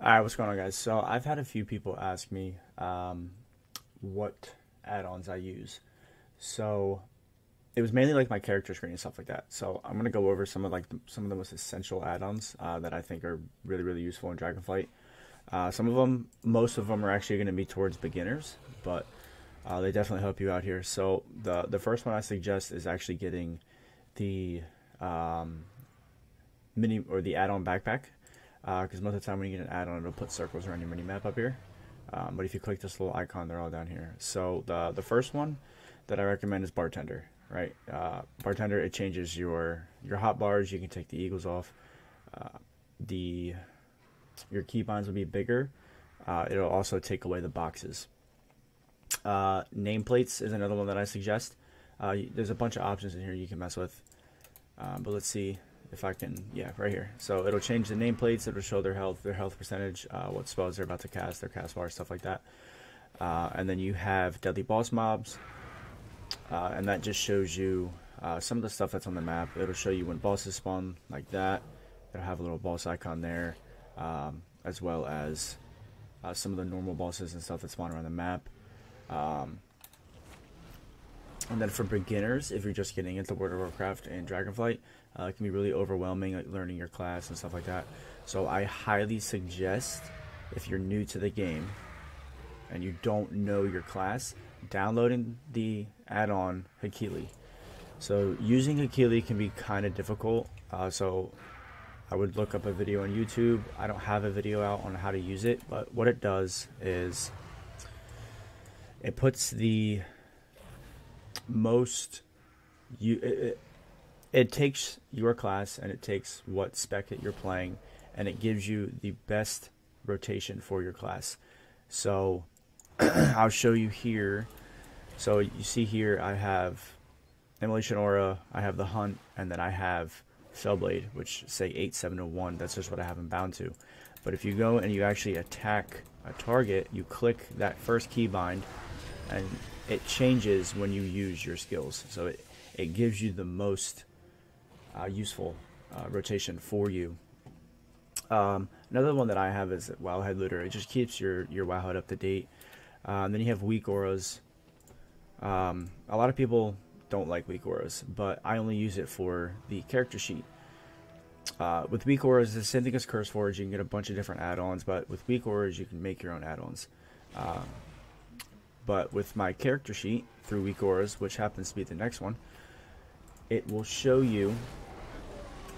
Alright, what's going on, guys? So I've had a few people ask me what add-ons I use. So it was mainly like my character screen and stuff like that. So I'm gonna go over some of some of the most essential add-ons that I think are really useful in Dragonflight. Some of them, most of them, are actually going to be towards beginners, but they definitely help you out here. So the first one I suggest is actually getting the mini or the add-on backpack, because most of the time when you get an add-on, it'll put circles around your mini map up here. But if you click this little icon, they're all down here. So the first one that I recommend is bartender. Right, bartender, it changes your hot bars. You can take the eagles off. The Your keybinds will be bigger. It'll also take away the boxes. Nameplates is another one that I suggest. There's a bunch of options in here you can mess with. But let's see if I can, yeah, right here. So it'll change the nameplates. It'll show their health percentage, what spells they're about to cast, their cast bar, stuff like that. And then you have deadly boss mobs. And that just shows you some of the stuff that's on the map. It'll show you when bosses spawn like that. It'll have a little boss icon there, as well as some of the normal bosses and stuff that spawn around the map. And then for beginners, if you're just getting into World of Warcraft and Dragonflight, it can be really overwhelming, like learning your class and stuff like that. So I highly suggest, if you're new to the game and you don't know your class, downloading the add-on Hakili. So using Hakili can be kind of difficult. So I would look up a video on YouTube. I don't have a video out on how to use it, but what it does is it puts the most it takes your class and it takes what spec that you're playing, and it gives you the best rotation for your class. So I'll show you here. So you see here I have Immolation Aura, I have the Hunt, and then I have Fellblade, which say 8701. That's just what I have them bound to. But if you go and you actually attack a target, you click that first keybind, and it changes when you use your skills. So it gives you the most useful rotation for you. Another one that I have is Wowhead Looter. It just keeps your Wowhead up to date. Then you have weak auras. A lot of people don't like weak auras, but I only use it for the character sheet. With weak auras, the same thing as Curse Forge. You can get a bunch of different add-ons, but with weak auras, you can make your own add-ons. But with my character sheet through weak auras, which happens to be the next one, it will show you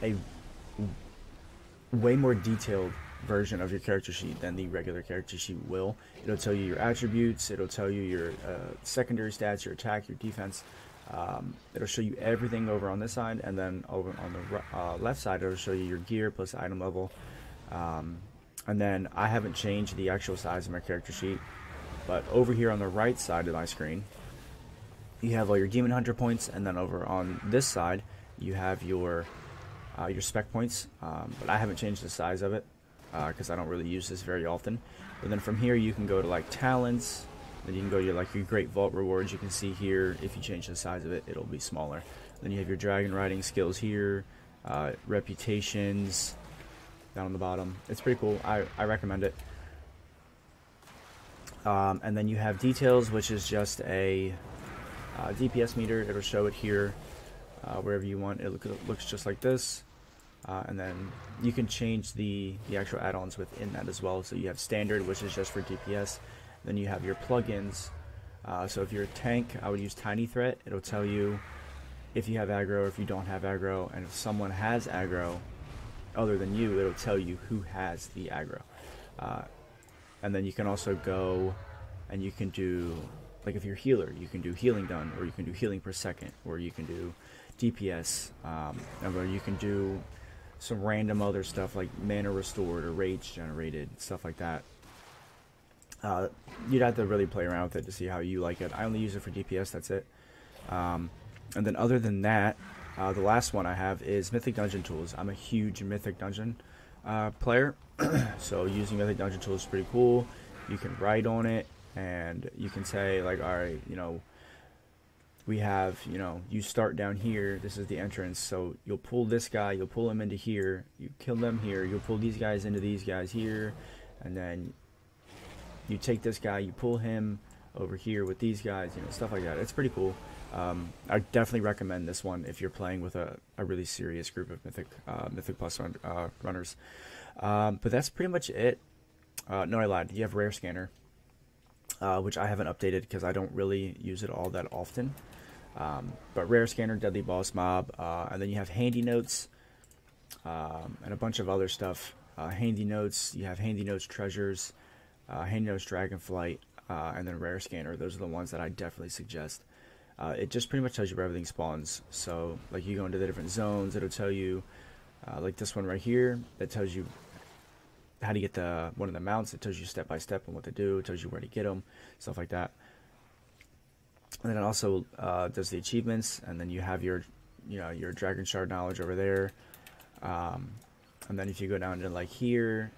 a way more detailed version of your character sheet than the regular character sheet will. It'll tell you your attributes, it'll tell you your secondary stats, your attack, your defense. It'll show you everything over on this side, and then over on the left side it'll show you your gear plus item level. And then I haven't changed the actual size of my character sheet, but over here on the right side of my screen you have all your Demon Hunter points, and then over on this side you have your spec points. But I haven't changed the size of it because I don't really use this very often. But then from here you can go to like talents, then you can go to your Great Vault rewards. You can see here if you change the size of it, it'll be smaller. Then you have your dragon riding skills here, reputations down on the bottom. It's pretty cool. I recommend it. And then you have details, which is just a DPS meter. It'll show it here wherever you want. It looks just like this. And then you can change the actual add-ons within that as well. So you have standard, which is just for DPS. Then you have your plugins. So if you're a tank, I would use Tiny Threat. It'll tell you if you have aggro or if you don't have aggro. And if someone has aggro other than you, it'll tell you who has the aggro. And then you can also go and you can do, like if you're healer, you can do healing done, or you can do healing per second, or you can do DPS, or you can do some random other stuff like mana restored or rage generated, stuff like that. You'd have to really play around with it to see how you like it. I only use it for DPS, that's it. And then other than that, the last one I have is Mythic Dungeon Tools. I'm a huge Mythic Dungeon player, so using Mythic Dungeon Tools is pretty cool. You can write on it, and you can say like, alright, we have, you start down here, this is the entrance, so you'll pull this guy, you'll pull him into here, you kill them here, you'll pull these guys into these guys here, and then you take this guy, you pull him over here with these guys, you know, stuff like that. It's pretty cool. I definitely recommend this one if you're playing with a really serious group of Mythic Plus runners. But that's pretty much it. No, I lied. You have Rare Scanner, which I haven't updated because I don't really use it all that often. But Rare Scanner, Deadly Boss Mob, and then you have Handy Notes, and a bunch of other stuff. Handy Notes, you have Handy Notes Treasures, Handy Notes Dragonflight, and then Rare Scanner. Those are the ones that I definitely suggest. It just pretty much tells you where everything spawns. So, like, you go into the different zones, it'll tell you, like this one right here, that tells you how to get one of the mounts. It tells you step by step on what to do. It tells you where to get them, stuff like that. And then it also does the achievements, and then you have your, your Dragon Shard knowledge over there. And then if you go down to like here,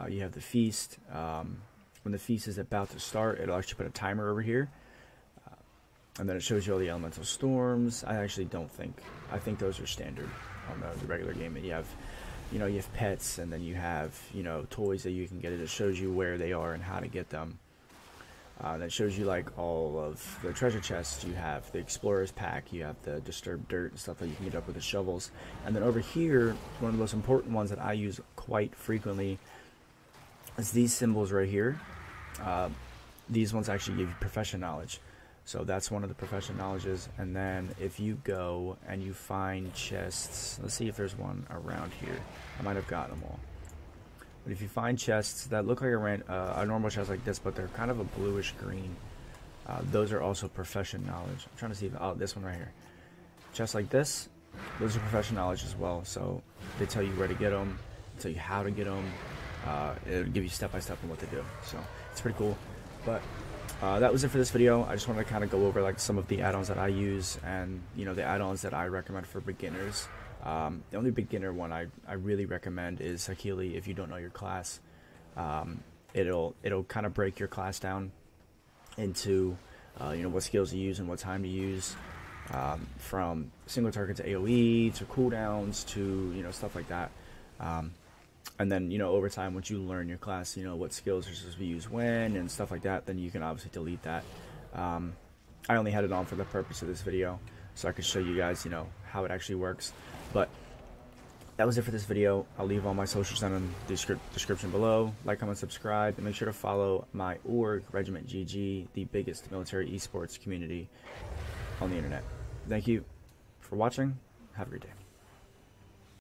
you have the feast. When the feast is about to start, it'll actually put a timer over here. And then it shows you all the elemental storms. I think those are standard on the regular game. And you have, you have pets, and then you have, toys that you can get. It just shows you where they are and how to get them. That shows you like all of the treasure chests. You have the Explorer's Pack, you have the Disturbed Dirt and stuff that you can get up with the shovels. And then over here, one of the most important ones that I use quite frequently is these symbols right here. These ones actually give you profession knowledge. So that's one of the profession knowledges. And then if you go and you find chests, let's see if there's one around here. I might have gotten them all. But if you find chests that look like a normal chest like this, but they're kind of a bluish green, those are also profession knowledge. I'm trying to see if, this one right here. Chests like this, those are profession knowledge as well. So they tell you where to get them, tell you how to get them. It'll give you step by step on what to do. So it's pretty cool. But that was it for this video. I just wanted to kind of go over like some of the add-ons that I use, and the add-ons that I recommend for beginners. The only beginner one I really recommend is Hakili. If you don't know your class, it'll kind of break your class down into what skills you use and what time to use, from single target to AoE to cooldowns to stuff like that. And then over time, once you learn your class, what skills are supposed to be used when and stuff like that, then you can obviously delete that. I only had it on for the purpose of this video, so I could show you guys how it actually works. But that was it for this video. I'll leave all my socials down in the description below. Like, comment, subscribe, and make sure to follow my org, Regiment GG, the biggest military esports community on the internet. Thank you for watching. Have a great day.